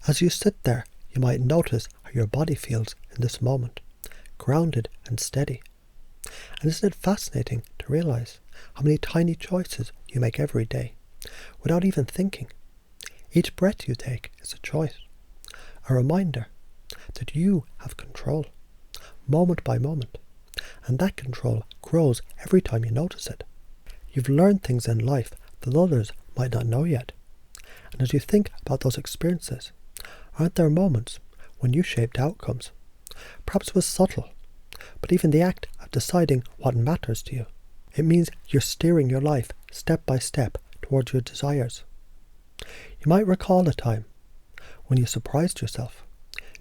As you sit there, you might notice how your body feels in this moment, grounded and steady. And isn't it fascinating to realize how many tiny choices you make every day, without even thinking? Each breath you take is a choice, a reminder that you have control, moment by moment, and that control grows every time you notice it. You've learned things in life that others might not know yet, and as you think about those experiences, aren't there moments when you shaped outcomes? Perhaps it was subtle, but even the act of deciding what matters to you, it means you're steering your life step by step towards your desires. You might recall a time when you surprised yourself,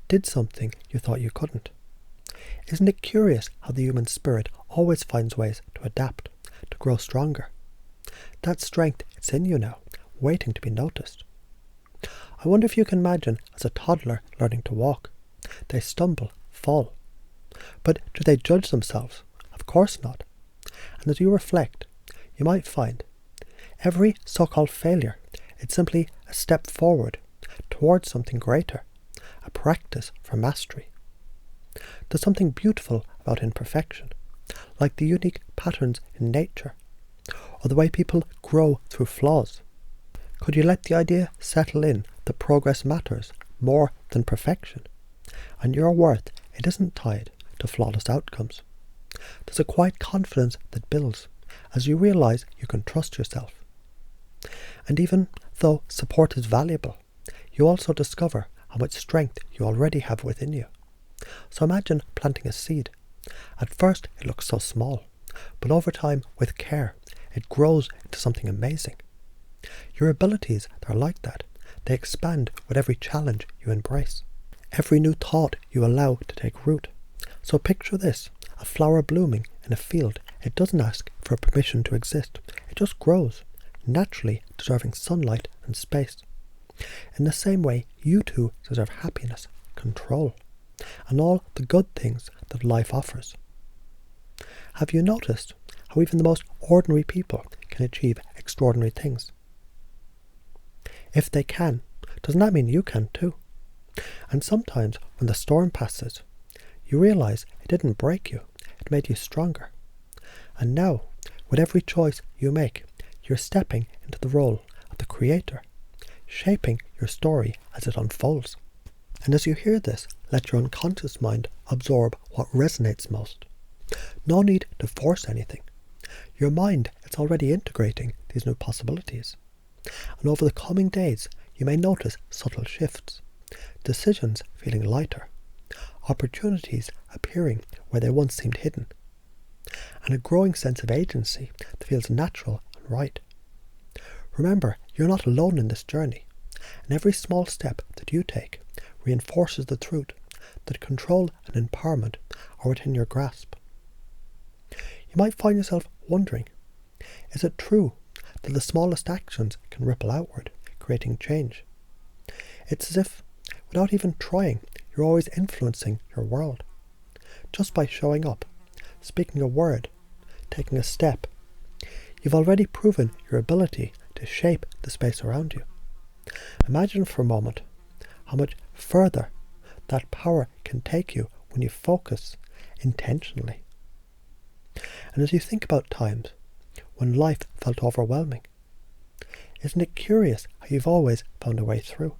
did something you thought you couldn't. Isn't it curious how the human spirit always finds ways to adapt, to grow stronger? That strength, it's in you now, waiting to be noticed. I wonder if you can imagine as a toddler learning to walk. They stumble, fall. But do they judge themselves? Of course not. And as you reflect, you might find every so-called failure, it's simply a step forward towards something greater, a practice for mastery. There's something beautiful about imperfection, like the unique patterns in nature, or the way people grow through flaws. Could you let the idea settle in that progress matters more than perfection, and your worth, it isn't tied to flawless outcomes? There's a quiet confidence that builds as you realize you can trust yourself. And even though support is valuable, you also discover how much strength you already have within you. So imagine planting a seed. At first it looks so small, but over time, with care, it grows into something amazing. Your abilities are like that. They expand with every challenge you embrace, every new thought you allow to take root. So picture this, a flower blooming in a field. It doesn't ask for permission to exist. It just grows, naturally deserving sunlight and space. In the same way, you too deserve happiness, control, and all the good things that life offers. Have you noticed how even the most ordinary people can achieve extraordinary things? If they can, doesn't that mean you can too? And sometimes when the storm passes, you realize it didn't break you, it made you stronger. And now, with every choice you make, you're stepping into the role of the creator, shaping your story as it unfolds. And as you hear this, let your unconscious mind absorb what resonates most. No need to force anything. Your mind is already integrating these new possibilities. And over the coming days, you may notice subtle shifts, decisions feeling lighter, opportunities appearing where they once seemed hidden, and a growing sense of agency that feels natural and right. Remember, you're not alone in this journey, and every small step that you take reinforces the truth that control and empowerment are within your grasp. You might find yourself wondering, is it true that the smallest actions can ripple outward, creating change? It's as if, without even trying, you're always influencing your world. Just by showing up, speaking a word, taking a step, you've already proven your ability to shape the space around you. Imagine for a moment how much further that power can take you when you focus intentionally. And as you think about times when life felt overwhelming, isn't it curious how you've always found a way through?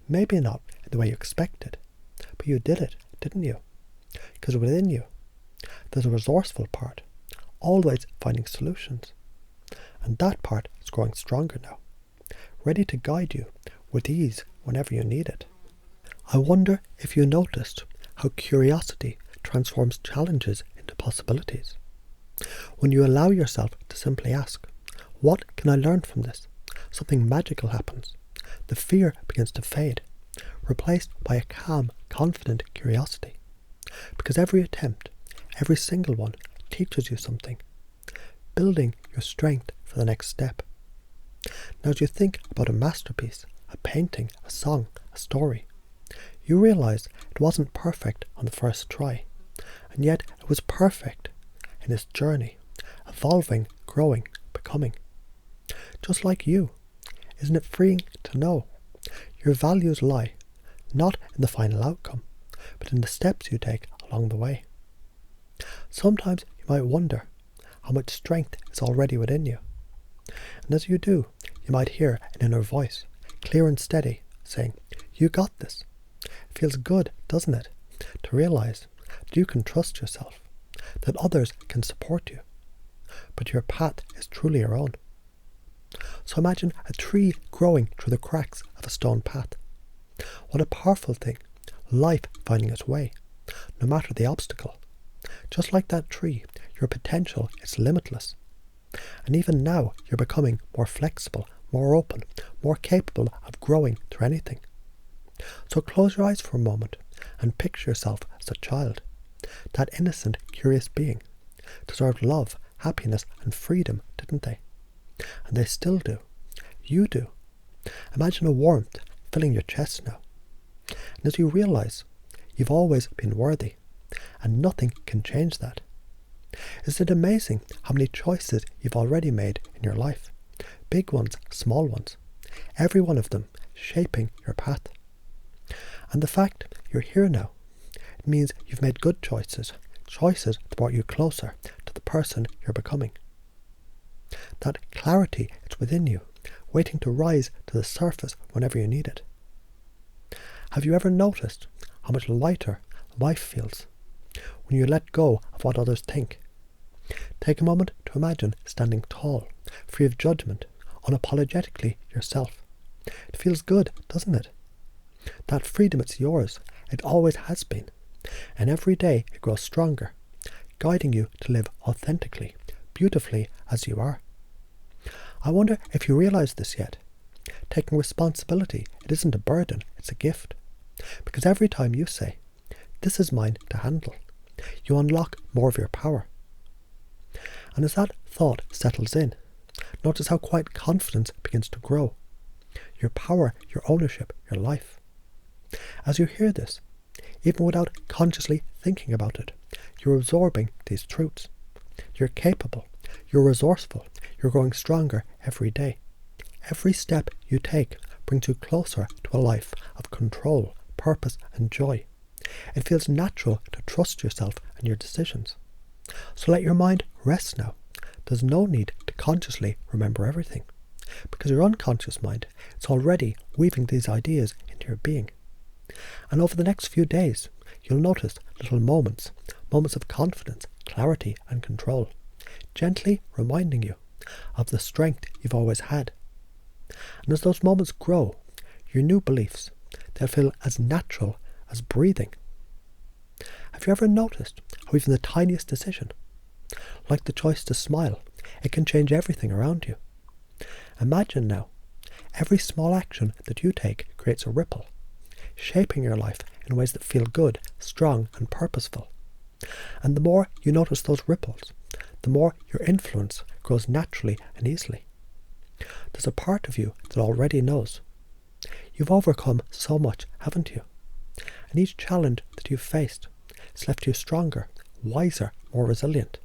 Maybe not in the way you expected, but you did it, didn't you? Because within you, there's a resourceful part, always finding solutions. And that part is growing stronger now, ready to guide you with ease whenever you need it. I wonder if you noticed how curiosity transforms challenges into possibilities. When you allow yourself to simply ask, what can I learn from this? Something magical happens. The fear begins to fade, replaced by a calm, confident curiosity. Because every attempt, every single one, teaches you something, building your strength for the next step. Now as you think about a masterpiece, a painting, a song, a story, you realize it wasn't perfect on the first try, and yet it was perfect in its journey, evolving, growing, becoming. Just like you, isn't it freeing to know Your values lie not in the final outcome, but in the steps you take along the way. Sometimes you might wonder how much strength is already within you. And as you do, you might hear an inner voice, clear and steady, saying, "You got this." It feels good, doesn't it, to realize that you can trust yourself, that others can support you, but your path is truly your own. So imagine a tree growing through the cracks of a stone path. What a powerful thing, life finding its way, no matter the obstacle. Just like that tree, your potential is limitless. And even now, you're becoming more flexible, more open, more capable of growing through anything. So close your eyes for a moment and picture yourself as a child. That innocent, curious being deserved love, happiness and freedom, didn't they? And they still do. You do. Imagine a warmth filling your chest now. And as you realize, you've always been worthy, and nothing can change that. Isn't it amazing how many choices you've already made in your life? Big ones, small ones. Every one of them shaping your path. And the fact you're here now, it means you've made good choices. Choices that brought you closer to the person you're becoming. That clarity is within you, waiting to rise to the surface whenever you need it. Have you ever noticed how much lighter life feels when you let go of what others think? Take a moment to imagine standing tall, free of judgment, unapologetically yourself. It feels good, doesn't it? That freedom, it's yours. It always has been. And every day it grows stronger, guiding you to live authentically, beautifully as you are. I wonder if you realize this yet. Taking responsibility, it isn't a burden, it's a gift. Because every time you say, "This is mine to handle," you unlock more of your power. And as that thought settles in, notice how quiet confidence begins to grow. Your power, your ownership, your life. As you hear this, even without consciously thinking about it, you're absorbing these truths. You're capable, you're resourceful, you're growing stronger every day. Every step you take brings you closer to a life of control, purpose and joy. It feels natural to trust yourself and your decisions. So let your mind rest now. There's no need to consciously remember everything, because your unconscious mind is already weaving these ideas into your being. And over the next few days, you'll notice little moments of confidence, clarity and control, gently reminding you of the strength you've always had. And as those moments grow, your new beliefs, they'll feel as natural as breathing. Have you ever noticed how even the tiniest decision, like the choice to smile, it can change everything around you? Imagine now, every small action that you take creates a ripple, shaping your life in ways that feel good, strong and purposeful. And the more you notice those ripples, the more your influence grows naturally and easily. There's a part of you that already knows. You've overcome so much, haven't you? And each challenge that you've faced has left you stronger, wiser, more resilient.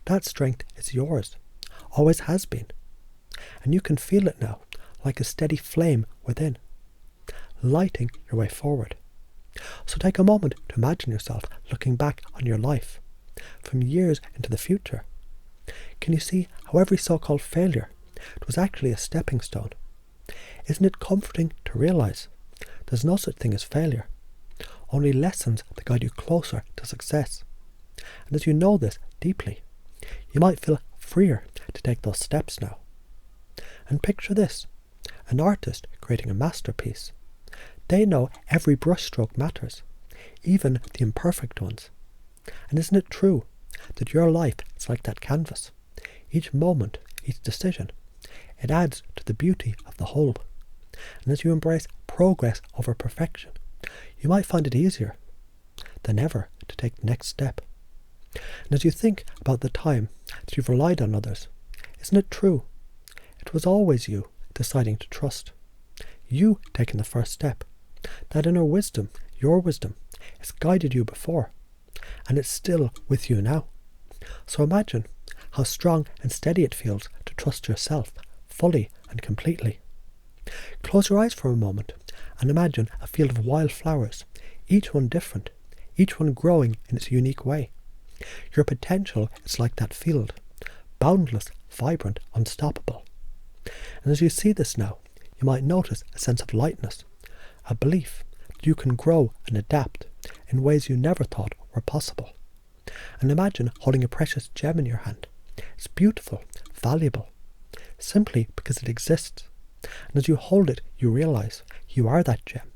That strength is yours, always has been. And you can feel it now, like a steady flame within, lighting your way forward. So take a moment to imagine yourself looking back on your life, from years into the future. Can you see how every so-called failure, it was actually a stepping stone? Isn't it comforting to realize there's no such thing as failure, only lessons that guide you closer to success? And as you know this deeply, you might feel freer to take those steps now. And picture this, an artist creating a masterpiece. They know every brushstroke matters, even the imperfect ones. And isn't it true that your life is like that canvas? Each moment, each decision, it adds to the beauty of the whole. And as you embrace progress over perfection, you might find it easier than ever to take the next step. And as you think about the time that you've relied on others, isn't it true? It was always you deciding to trust. You taking the first step. That inner wisdom, your wisdom, has guided you before, and it's still with you now. So imagine how strong and steady it feels to trust yourself fully and completely. Close your eyes for a moment And imagine a field of wild flowers, each one different, each one growing in its unique way. Your potential is like that field, boundless, vibrant, unstoppable. And as you see this now, you might notice a sense of lightness, a belief that you can grow and adapt in ways you never thought were possible. And imagine holding a precious gem in your hand. It's beautiful, valuable, simply because it exists. And as you hold it, you realize you are that gem.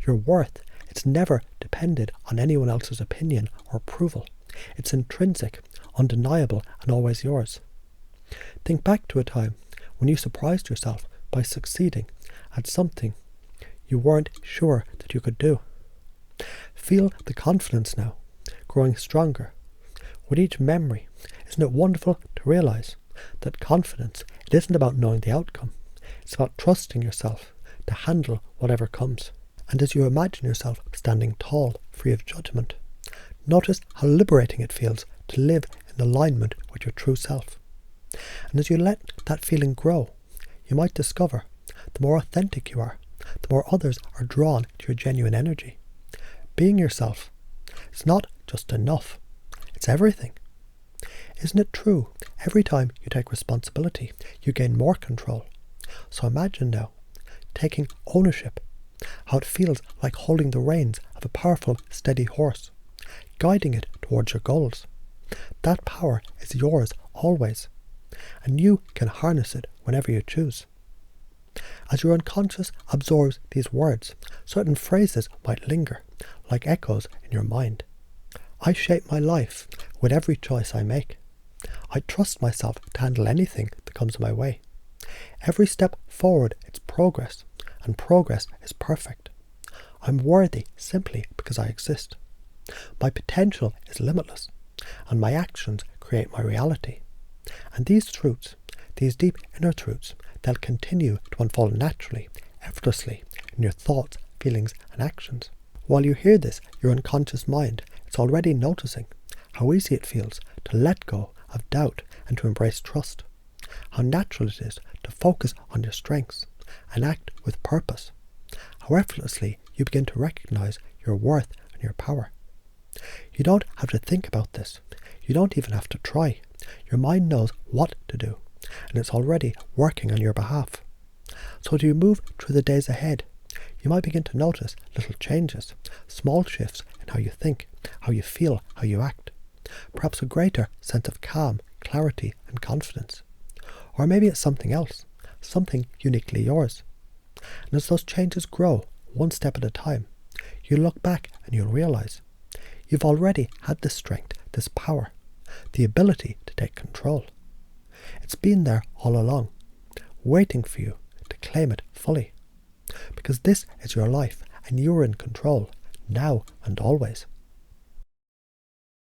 Your worth, it's never depended on anyone else's opinion or approval. It's intrinsic, undeniable, and always yours. Think back to a time when you surprised yourself by succeeding at something you weren't sure that you could do. Feel the confidence now, growing stronger. With each memory, isn't it wonderful to realize that confidence, it isn't about knowing the outcome. It's about trusting yourself to handle whatever comes. And as you imagine yourself standing tall, free of judgment, notice how liberating it feels to live in alignment with your true self. And as you let that feeling grow, you might discover the more authentic you are, the more others are drawn to your genuine energy. Being yourself, it's not just enough, it's everything. Isn't it true? Every time you take responsibility, you gain more control. So imagine now, taking ownership, how it feels like holding the reins of a powerful, steady horse, guiding it towards your goals. That power is yours always, and you can harness it whenever you choose. As your unconscious absorbs these words, certain phrases might linger, like echoes in your mind. I shape my life with every choice I make. I trust myself to handle anything that comes my way. Every step forward is progress, and progress is perfect. I'm worthy simply because I exist. My potential is limitless, and my actions create my reality. And these truths, these deep inner truths, they'll continue to unfold naturally, effortlessly, in your thoughts, feelings, and actions. While you hear this, your unconscious mind is already noticing how easy it feels to let go of doubt and to embrace trust. How natural it is to focus on your strengths and act with purpose. How effortlessly you begin to recognize your worth and your power. You don't have to think about this. You don't even have to try. Your mind knows what to do, and it's already working on your behalf. So as you move through the days ahead, you might begin to notice little changes, small shifts in how you think, how you feel, how you act. Perhaps a greater sense of calm, clarity, and confidence. Or maybe it's something else, something uniquely yours. And as those changes grow, one step at a time, you look back and you'll realize you've already had this strength, this power, the ability to take control. It's been there all along, waiting for you to claim it fully. Because this is your life and you're in control, now and always.